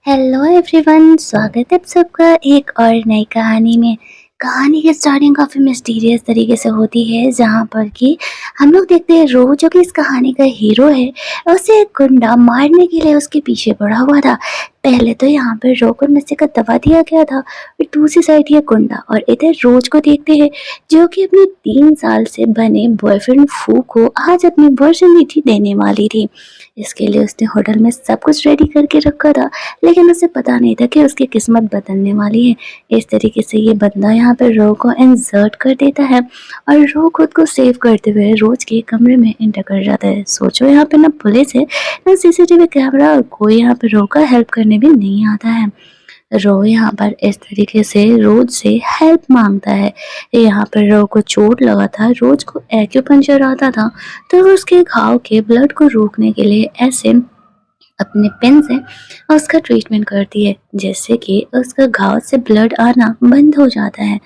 Hello everyone, स्वागत है आप सबका एक और नई कहानी में। कहानी की स्टार्टिंग काफ़ी मिस्टीरियस तरीके से होती है, जहाँ पर कि हम लोग देखते हैं रो जो कि इस कहानी का हीरो है, उसे एक गुंडा मारने के लिए उसके पीछे पड़ा हुआ था। पहले तो यहाँ पर रो को नशे का दवा दिया गया था, और दूसरी साइड ये गुंडा और इधर रोज को देखते हैं, जो कि अपने 3 साल से बने बॉयफ्रेंड फू को आज अपनी वर्जिनिटी देने वाली थी। इसके लिए उसने होटल में सब कुछ रेडी करके रखा था, लेकिन उसे पता नहीं था कि उसकी किस्मत बदलने वाली है। इस तरीके से ये बंदा यहाँ पर रो को इंसर्ट कर देता है, और रो खुद को सेव करते हुए रोज के कमरे में एंटर कर जाता है। सोचो, यहाँ पे ना पुलिस है, ना सीसीटीवी कैमरा, और कोई यहाँ पे रो का हेल्प करने भी नहीं आता है। रो यहाँ पर इस तरीके से रोज से हेल्प मांगता है। यहाँ पर रो को चोट लगा था, रोज को एक्यूपंक्चर आता था, तो वो उसके घाव के ब्लड को रोकने के लिए ऐसे अपने पेन से उसका ट्रीटमेंट करती है, जिससे कि उसका घाव से ब्लड आना बंद हो जाता है।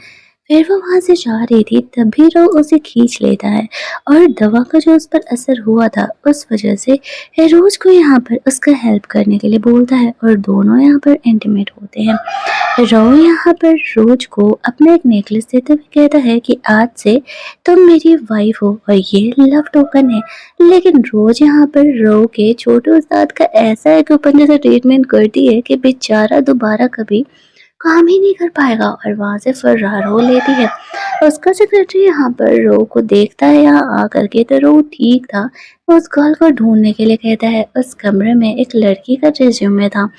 फिर वो वहां से जा रही थी, तभी वो उसे खींच लेता है, और दवा का जो उस पर असर हुआ था उस वजह से रोज को यहाँ पर उसका हेल्प करने के लिए बोलता है, और दोनों यहाँ पर इंटीमेट होते हैं। रो यहाँ पर रोज को अपना एक नेकलेस देते हुए कहता है कि आज से तुम मेरी वाइफ हो, और ये लव टोकन है। लेकिन रोज यहाँ पर रो के छोटे उस्ताद का ऐसा है कि ऊपर जैसे ट्रीटमेंट करती है कि बेचारा दोबारा कभी काम ही नहीं कर पाएगा, और वहां से फरार हो लेती है। उसका सेक्रेटरी यहाँ पर रो को देखता है यहाँ आकर के, तो रो ठीक था, उस गर्ल को ढूंढने के लिए कहता है। उस कमरे में एक लड़की का रिज्यूमे था,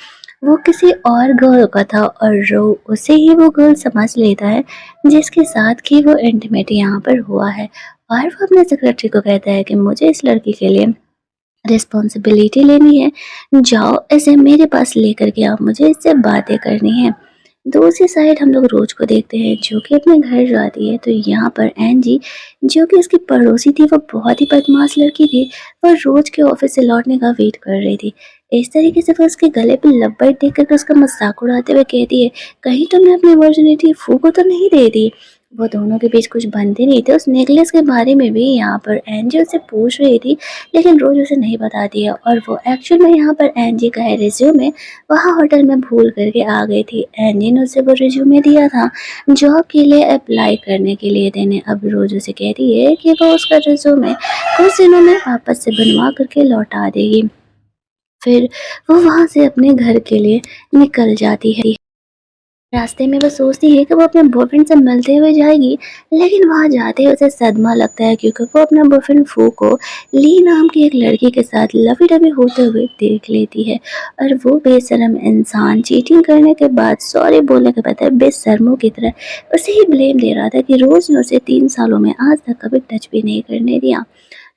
वो किसी और गर्ल का था, और रो उसे ही वो गर्ल समझ लेता है जिसके साथ कि वो इंटीमेट यहाँ पर हुआ है। और वो अपने सेक्रेटरी को कहता है कि मुझे इस लड़की के लिए रिस्पॉन्सिबिलिटी लेनी है, जाओ इसे मेरे पास लेकर के आओ, मुझे इससे बातें करनी है। दूसरी साइड हम लोग रोज को देखते हैं, जो कि अपने घर जाती है, तो यहाँ पर एंजी, जो कि उसकी पड़ोसी थी, वो बहुत ही बदमाश लड़की थी, वो रोज के ऑफिस से लौटने का वेट कर रही थी। इस तरीके से वो उसके गले पे लब्बड़ देख करके उसका मजाक उड़ाते हुए कहती है, कहीं तुमने अपनी वर्जिनिटी फू को तो नहीं दे दी। वो दोनों के बीच कुछ बनते नहीं थे। उस नेकलेस के बारे में भी यहाँ पर एंजी से पूछ रही थी, लेकिन रोज उसे नहीं बताती है, और वो एक्चुअल में यहाँ पर एंजी का है रिज्यूमे वहाँ होटल में भूल करके आ गई थी। एंजी ने उसे वो रिज्यूमे दिया था जॉब के लिए अप्लाई करने के लिए देने। अब रोज उसे कहती है कि वो उसका रिज्यूमे कुछ दिनों में वापस से बनवा करके लौटा देगी। फिर वो वहाँ से अपने घर के लिए निकल जाती है। रास्ते में वो सोचती है कि वो अपने बॉयफ्रेंड से मिलते हुए जाएगी, लेकिन वहां जाते ही उसे सदमा लगता है, क्योंकि वो अपने बॉयफ्रेंड फू को ली नाम की एक लड़की के साथ लवी डबी होते हुए देख लेती है। और वो बेशरम इंसान चीटिंग करने के बाद, सॉरी बोलने के बाद बेशर्मों की तरह उसे ही ब्लेम दे रहा था कि रोज ने उसे 3 सालों में आज तक कभी टच भी नहीं करने दिया।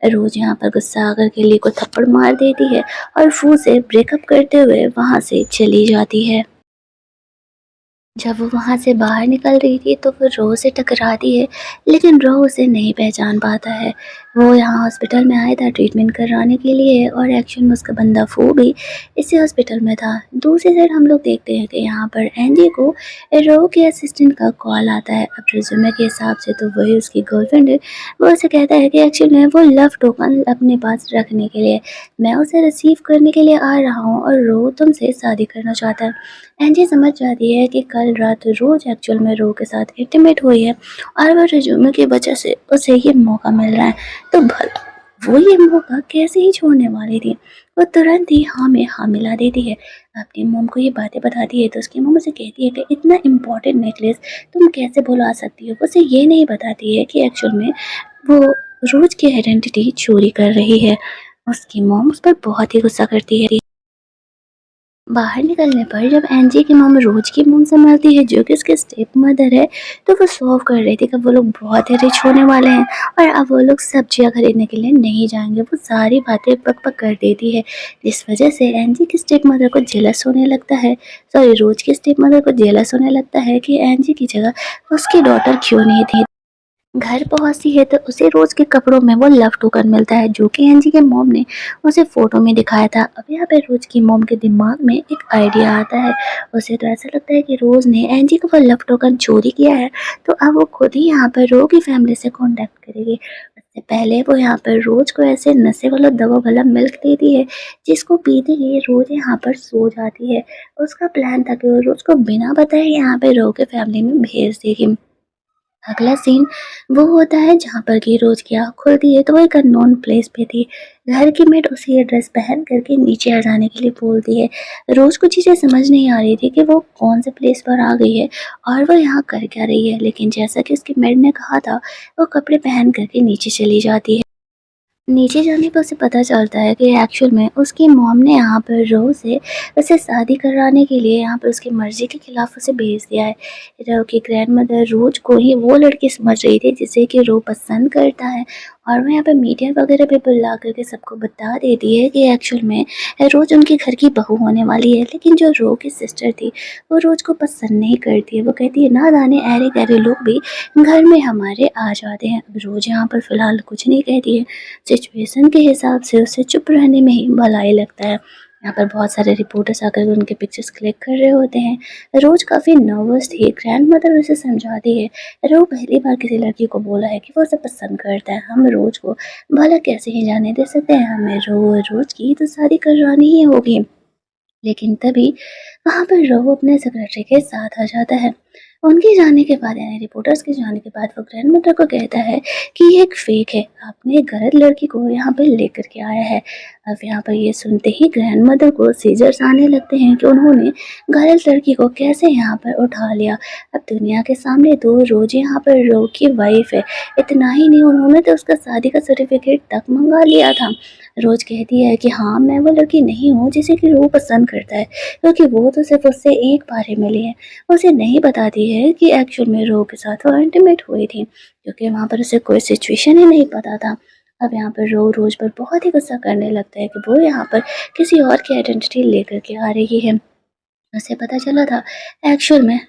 रोज यहाँ पर गुस्सा आकर के ली को थप्पड़ मार देती है, और फू से ब्रेकअप करते हुए वहां से चली जाती है। जब वो वहाँ से बाहर निकल रही थी, तो वो रो से टकराती है, लेकिन रो उसे नहीं पहचान पाता है। वो यहाँ हॉस्पिटल में आया था ट्रीटमेंट कराने के लिए, और एक्चुअल में उसका बंदा फू भी इसी हॉस्पिटल में था। दूसरी साइड हम लोग देखते हैं कि यहाँ पर एंजी को रो के असिस्टेंट का कॉल आता है। अब रिज्यूमे के हिसाब से तो वही उसकी गर्लफ्रेंड है। वो उसे कहता है कि एक्चुअल में वो लव टोकन अपने पास रखने के लिए, मैं उसे रिसीव करने के लिए आ रहा हूँ, और रो तुमसे शादी करना चाहता है। एंजी समझ जाती है कि कल रात रोज एक्चुअल में रो के साथ इंटीमेट हुई है, और वो रिज्यूमे की वजह से उसे ये मौका मिल रहा है, तो भला वो ये मौका कैसे ही छोड़ने वाली थी। वो तुरंत ही हाँ में हाँ मिला देती है। अपनी मॉम को ये बातें बताती है, तो उसकी मॉम उसे कहती है कि इतना इम्पोर्टेंट नेकलेस तुम कैसे भुला सकती हो। उसे ये नहीं बताती है कि एक्चुअल में वो रोज की आइडेंटिटी चोरी कर रही है। उसकी मॉम उस पर बहुत ही गुस्सा करती है। बाहर निकलने पर जब एंजी की मॉम रोज की मॉम से मिलती है, जो कि उसके स्टेप मदर है, तो वो सॉल्व कर रही थी कि वो लोग बहुत ही रिच होने वाले हैं, और अब वो लोग सब्जियां खरीदने के लिए नहीं जाएंगे। वो सारी बातें पक पक कर देती है, जिस वजह से एंजी की स्टेप मदर को जेलस होने लगता है। सॉरी, रोज की स्टेप मदर को जेलस होने लगता है कि एंजी की जगह उसकी डॉटर क्यों नहीं थी। घर पहुंचती है, तो उसे रोज के कपड़ों में वो लव टोकन मिलता है, जो कि एंजी के मॉम ने उसे फोटो में दिखाया था। अब यहाँ पे रोज की मॉम के दिमाग में एक आइडिया आता है। उसे तो ऐसा लगता है कि रोज ने एंजी को वो लव टोकन चोरी किया है, तो अब वो खुद ही यहाँ पर रो की फैमिली से कांटेक्ट करेगी। इससे पहले वो यहाँ पर रोज़ को ऐसे नशे वाला दवा वाला मिल्क देती है, जिसको पीते ही रोज़ यहाँ पर सो जाती है। उसका प्लान था कि वो रोज़ को बिना बताए यहाँ पे रो के फैमिली में भेज देगी। अगला सीन वो होता है जहाँ पर कि रोज़ की आँख खुलती है तो वो एक अननोन प्लेस पे थी। घर की मेड उसे ये ड्रेस पहन कर के नीचे आ जाने के लिए बोलती है। रोज़ को चीज़ें समझ नहीं आ रही थी कि वो कौन से प्लेस पर आ गई है और वो यहाँ कर क्या रही है। लेकिन जैसा कि उसकी मेड ने कहा था, वो कपड़े पहन कर के नीचे चली जाती है। नीचे जाने पर उसे पता चलता है कि एक्चुअल में उसकी मॉम ने यहाँ पर रो से उसे शादी कराने के लिए यहाँ पर उसकी मर्ज़ी के खिलाफ उसे भेज दिया है। रो की ग्रैंडमदर रोज़ को ही वो लड़की समझ रही थी जिसे कि रो पसंद करता है और वो यहाँ पे मीडिया वगैरह पे बुला कर के सबको बता देती है कि एक्चुअल में रोज़ उनके घर की बहू होने वाली है। लेकिन जो रो की सिस्टर थी, वो रोज़ को पसंद नहीं करती है। वो कहती है ना जाने ऐरे-गैरे लोग भी घर में हमारे आ जाते हैं। अब रोज़ यहाँ पर फ़िलहाल कुछ नहीं कहती है। सिचुएशन के हिसाब से उसे चुप रहने में ही भलाई लगता है। यहाँ पर बहुत सारे रिपोर्टर्स आकर के उनके पिक्चर्स क्लिक कर रहे होते हैं। रोज़ काफ़ी नर्वस थी, ग्रैंडमदर उसे समझाती है, "रो पहली बार किसी लड़की को बोला है कि वो उसे पसंद करता है, हम रोज़ को भला कैसे ही जाने दे सकते हैं, हमें रोज़ की तो शादी करवानी ही होगी।" लेकिन तभी वहाँ पर रघु अपने सेक्रेटरी के साथ आ जाता है। उनके जाने के बाद यानी रिपोर्टर्स के जाने के बाद वो ग्रैंडमदर को कहता है कि ये एक फेक है, आपने एक गलत लड़की को यहाँ पे लेकर के आया है। अब यहाँ पर ये सुनते ही ग्रैंडमदर को सीजर्स आने लगते हैं कि उन्होंने गलत लड़की को कैसे यहाँ पर उठा लिया। अब दुनिया के सामने तो रोज यहाँ पर रो की वाइफ है, इतना ही नहीं उन्होंने तो उसका शादी का सर्टिफिकेट तक मंगा लिया था। रोज कहती है कि हाँ मैं वो लड़की नहीं हूँ जिसे कि रो पसंद करता है, क्योंकि वो तो सिर्फ उससे एक बार ही मिली है। उसे नहीं बताती है कि एक्चुअल में रो के साथ वो इंटीमेट हुई थी, क्योंकि वहाँ पर उसे कोई सिचुएशन ही नहीं पता था। अब यहाँ पर रो रोज पर बहुत ही गुस्सा करने लगता है कि वो यहाँ पर किसी और की आइडेंटिटी लेकर के आ रही है। उसे पता चला था एक्चुअल में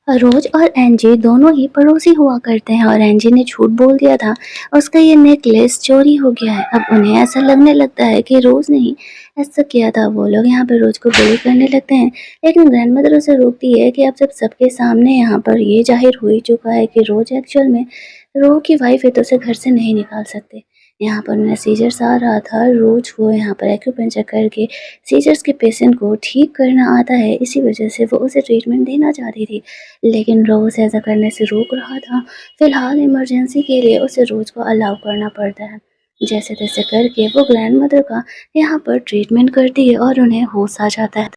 रोज और एंजी दोनों ही पड़ोसी हुआ करते हैं और एंजी ने झूठ बोल दिया था, उसका ये नेकलेस चोरी हो गया है। अब उन्हें ऐसा लगने लगता है कि रोज ने ही ऐसा किया था। वो लोग यहाँ पर रोज को बुली करने लगते हैं, लेकिन ग्रैंडमदर उसे रोकती है कि अब जब सबके सामने यहाँ पर ये जाहिर हो ही चुका है कि रोज एक्चुअल में रो की वाइफ है तो उसे घर से नहीं निकाल सकते। यहाँ पर उन्हें सीजर्स आ रहा था, रोज को यहाँ पर एक्यूपेंचर करके सीजर्स के पेशेंट को ठीक करना आता है, इसी वजह से वो उसे ट्रीटमेंट देना चाहती थी। लेकिन रोज़ ऐसा करने से रोक रहा था। फिलहाल इमरजेंसी के लिए उसे रोज़ को अलाउ करना पड़ता है। जैसे तैसे करके वो ग्रैंडमदर का यहाँ पर ट्रीटमेंट करती है और उन्हें होश आ जाता है।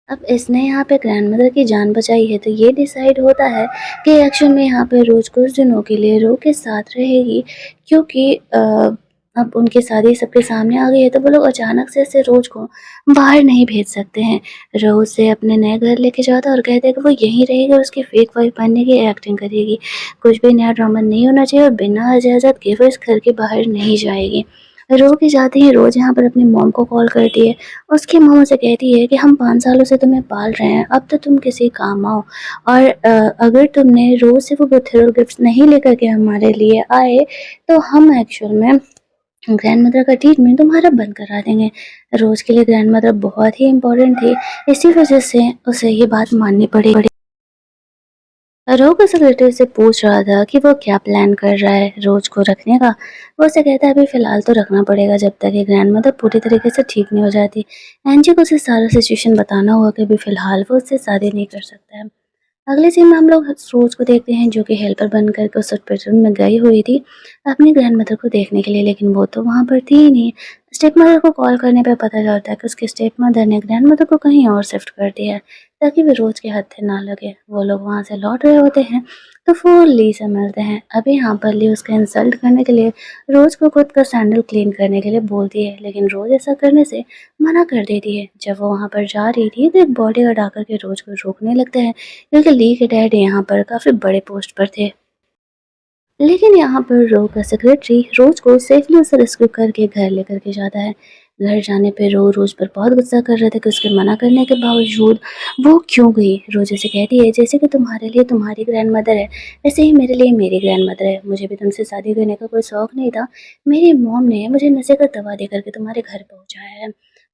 अब इसने यहाँ पे ग्रैंडमदर की जान बचाई है तो ये डिसाइड होता है कि एक्चुअल में यहाँ पे रोज़ कुछ दिनों के लिए रो के साथ रहेगी, क्योंकि अब उनकी शादी सबके सामने आ गई है तो वो लोग अचानक से ऐसे रोज़ को बाहर नहीं भेज सकते हैं। रोज़ से अपने नए घर लेके जाता है और कहते हैं कि वो यहीं रहेगी और उसकी फेक वाइफ बनने की एक्टिंग करेगी। कुछ भी नया ड्रामा नहीं होना चाहिए और बिना इजाज़त के वो इस घर के बाहर नहीं जाएगी। रो के जाते ही रोज़ यहाँ पर अपनी मॉम को कॉल करती है। उसकी मॉम उसे कहती है कि हम 5 सालों से तुम्हें पाल रहे हैं, अब तो तुम किसी काम आओ और अगर तुमने रोज़ से वो बर्थडे गिफ्ट्स नहीं लेकर के हमारे लिए आए, तो हम एक्चुअल में ग्रैंडमदर का ट्रीटमेंट तुम्हारा बंद करा देंगे। रोज़ के लिए ग्रैंडमदर बहुत ही इम्पोर्टेंट थी, इसी वजह से उसे ये बात माननी पड़ी। रोज़ का सेक्रेटरी से पूछ रहा था कि वो क्या प्लान कर रहा है रोज़ को रखने का। वो उसे कहता है अभी फ़िलहाल तो रखना पड़ेगा जब तक ये ग्रैंडमदर पूरी तरीके से ठीक नहीं हो जाती। एंजी को उसे सारा सिचुएशन बताना होगा कि अभी फ़िलहाल वो उससे शादी नहीं कर सकता है। अगले सीन में हम लोग रोज को देखते हैं जो कि हेल्पर बन कर के उस हॉस्पिटल में गई हुई थी अपनी ग्रैंडमदर को देखने के लिए, लेकिन वो तो वहाँ पर थी ही नहीं। स्टेप मदर को कॉल करने पर पता चलता है कि उसके स्टेप मदर ने ग्रैंडमदर को कहीं और शिफ्ट कर दिया है ताकि वे रोज के हत्थे ना लगे। वो लोग वहाँ से लौट रहे होते हैं तो वो ली से मिलते हैं। अभी यहाँ पर ली उसका इंसल्ट करने के लिए रोज को खुद का सैंडल क्लीन करने के लिए बोलती है, लेकिन रोज ऐसा करने से मना कर देती है। जब वो वहाँ पर जा रही थी तो एक बॉडीगार्ड आकर के रोज को रोकने लगता है, क्योंकि ली के डैड यहाँ पर काफ़ी बड़े पोस्ट पर थे। लेकिन यहाँ पर रो का सेक्रेटरी रोज को सेफली उसे रेस्क्यू करके घर लेकर के जाता है। घर जाने पे रोज पर बहुत गुस्सा कर रहे थे कि उसके मना करने के बावजूद वो क्यों गई। रोज ऐसे कहती है जैसे कि तुम्हारे लिए तुम्हारी ग्रैंड मदर है, वैसे ही मेरे लिए मेरी ग्रैंड मदर है। मुझे भी तुमसे शादी करने का कोई शौक नहीं था, मेरी मॉम ने मुझे नशे का दवा दे करके तुम्हारे घर पहुँचाया है।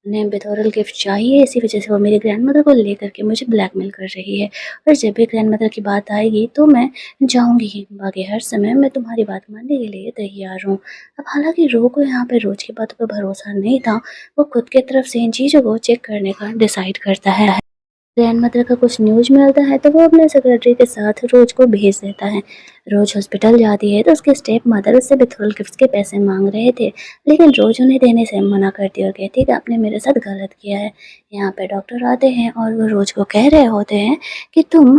उन्हें बेथोरल गिफ्ट चाहिए, इसी वजह से वो मेरी ग्रैंडमदर को लेकर के मुझे ब्लैकमेल कर रही है और जब भी ग्रैंडमदर की बात आएगी तो मैं जाऊँगी ही। बाकी हर समय मैं तुम्हारी बात मानने के लिए तैयार हूँ। अब हालाँकि रो को यहाँ पे रोज़ की बातों पे भरोसा नहीं था, वो खुद की तरफ से इन चीज़ों को चेक करने का डिसाइड करता है। ग्रैंडमदर का कुछ न्यूज़ मिलता है तो वो अपने सेक्रेटरी के साथ रोज़ को भेज देता है। रोज़ हॉस्पिटल जाती है तो उसके स्टेप मदर उससे बेथोल गिफ्ट्स के पैसे मांग रहे थे, लेकिन रोज़ उन्हें देने से मना करती है और कहती है कि आपने मेरे साथ गलत किया है। यहाँ पे डॉक्टर आते हैं और वो रोज़ को कह रहे होते हैं कि तुम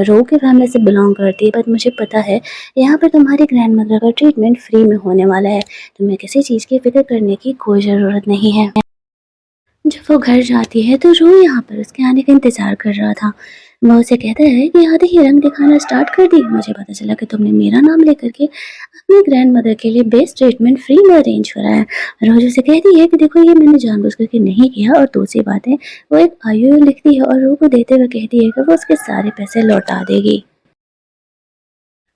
रो की फैमिली से बिलोंग करती है, बट मुझे पता है यहाँ पर तुम्हारी ग्रैंडमदर का ट्रीटमेंट फ्री में होने वाला है, तुम्हें किसी चीज़ की फ़िक्र करने की कोई ज़रूरत नहीं है। जब वो घर जाती है तो रू यहाँ पर उसके आने का इंतज़ार कर रहा था। वो उसे कहता है कि आते ही रंग दिखाना स्टार्ट कर दी। मुझे पता चला कि तुमने मेरा नाम लेकर के अपनी ग्रैंडमदर के लिए बेस्ट ट्रीटमेंट फ्री में अरेंज करा है। रोज़ उसे कहती है कि देखो ये मैंने जानबूझ करके नहीं किया और दूसरी बात है वो एक आईओयू लिखती है और रू को देते हुए कहती है कि वो उसके सारे पैसे लौटा देगी।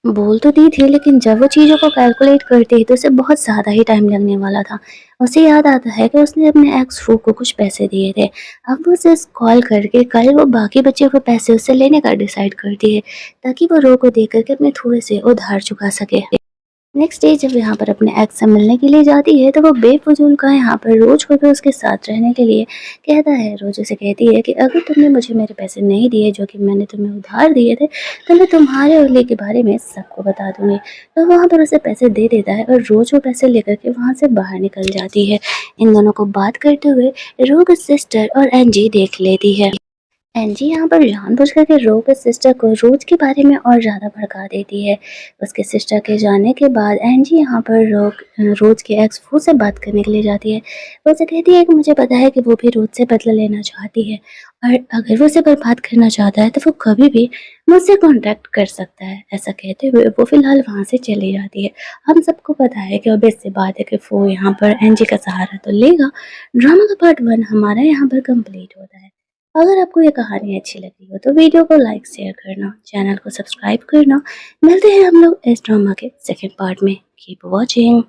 बोल तो दी थी लेकिन जब वो चीज़ों को कैलकुलेट करती तो उसे बहुत ज़्यादा ही टाइम लगने वाला था। उसे याद आता है कि उसने अपने एक्स फू को कुछ पैसे दिए थे। अब वो उसे कॉल करके कल वो बाकी बचे हुए पैसे उससे लेने का डिसाइड करती है ताकि वो रो को दे करके अपने थोड़े से उधार चुका सके। नेक्स्ट डे जब यहाँ पर अपने एक्स से मिलने के लिए जाती है तो वो बेफिजूल का यहाँ पर रोज को भी उसके साथ रहने के लिए कहता है। रोज उसे कहती है कि अगर तुमने मुझे मेरे पैसे नहीं दिए जो कि मैंने तुम्हें उधार दिए थे तो मैं तुम्हारे और के बारे में सबको बता दूंगी। तो वहाँ पर उसे पैसे दे देता है और रोज वो पैसे लेकर के वहाँ से बाहर निकल जाती है। इन दोनों को बात करते हुए रोग सिस्टर और एनजी देख लेती है। एंजी यहाँ पर जानबूझ करके रो के सिस्टर को रोज के बारे में और ज़्यादा भड़का देती है। उसके सिस्टर के जाने के बाद एंजी यहाँ पर रोज के एक्स फू से बात करने के लिए जाती है। वो उसे कहती है कि मुझे पता है कि वो भी रोज से बदला लेना चाहती है और अगर वो उसे बर्बाद करना चाहता है तो वो कभी भी मुझसे कॉन्टैक्ट कर सकता है। ऐसा कहते हुए वो फिलहाल वहाँ से चली जाती है। हम सबको पता है कि अब इससे बात है कि वो यहाँ पर एंजी का सहारा तो लेगा। ड्रामा का पार्ट 1 हमारा यहाँ पर कंप्लीट होता है। अगर आपको ये कहानी अच्छी लगी हो तो वीडियो को लाइक शेयर करना, चैनल को सब्सक्राइब करना। मिलते हैं हम लोग इस ड्रामा के सेकंड पार्ट में। Keep watching.